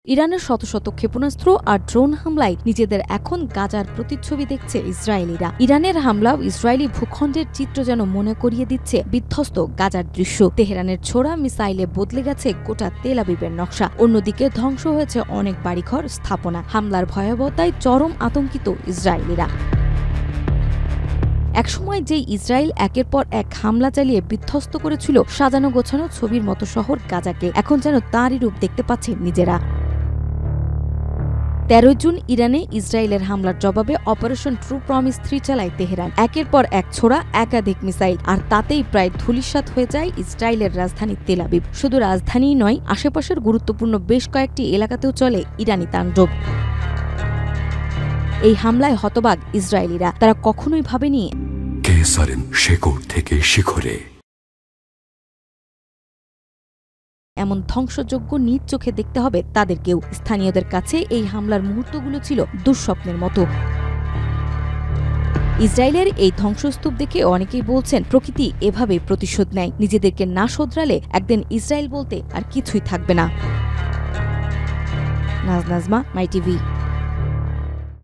ইরানের শত শত ক্ষেপণাস্ত্র আর ড্রোন হামলায় নিজেদের এখন গাজার প্রতিচ্ছবি দেখছে ইসরায়েলিরা। ইরানের হামলা ইসরায়েলি ভূখণ্ডের চিত্র যেন মনে করিয়ে দিচ্ছে বিধ্বস্ত গাজার দৃশ্য। তেহরানের ছোড়া মিসাইলে বদলে গেছে গোটা তেল আবিবের নকশা। অন্যদিকে ধ্বংস হয়েছে অনেক বাড়িঘর, স্থাপনা। হামলার ভয়াবহতায় চরম আতঙ্কিত ইসরায়েলিরা। একসময় যেই ইসরায়েল একের পর এক হামলা চালিয়ে বিধ্বস্ত করেছিল সাজানো গোছানো ছবির মতো শহর গাজাকে, এখন যেন তাঁরই রূপ দেখতে পাচ্ছে নিজেরা। 13 জুন ইরানে ইসরায়েলের হামলার জবাবে অপারেশন ট্রু প্রমিস 3 চালায় তেহরান। একের পর এক ছোড়া একাধিক মিসাইল, আর তাতেই প্রায় ধূলিসাৎ হয়ে যায় ইসরায়েলের রাজধানী তেল আবিব। শুধু রাজধানীই নয়, আশেপাশের গুরুত্বপূর্ণ বেশ কয়েকটি এলাকাতেও চলে ইরানি তাণ্ডব। এই হামলায় হতবাক ইসরায়েলিরা। তারা কখনোই ভাবেনি শেকড় থেকে শিখরে এমন ধ্বংসযজ্ঞ নিজ চোখে দেখতে হবে তাদেরকেও। স্থানীয়দের কাছে এই হামলার মুহূর্তগুলো ছিল দুঃস্বপ্নের মতো। ইসরায়েলের এই ধ্বংসস্তূপ দেখে অনেকেই বলছেন, প্রকৃতি এভাবেই প্রতিশোধ নেয়। নিজেদেরকে না শোধরালে একদিন ইসরায়েল বলতে আর কিছুই থাকবে না। নাজমা, মাই টিভি।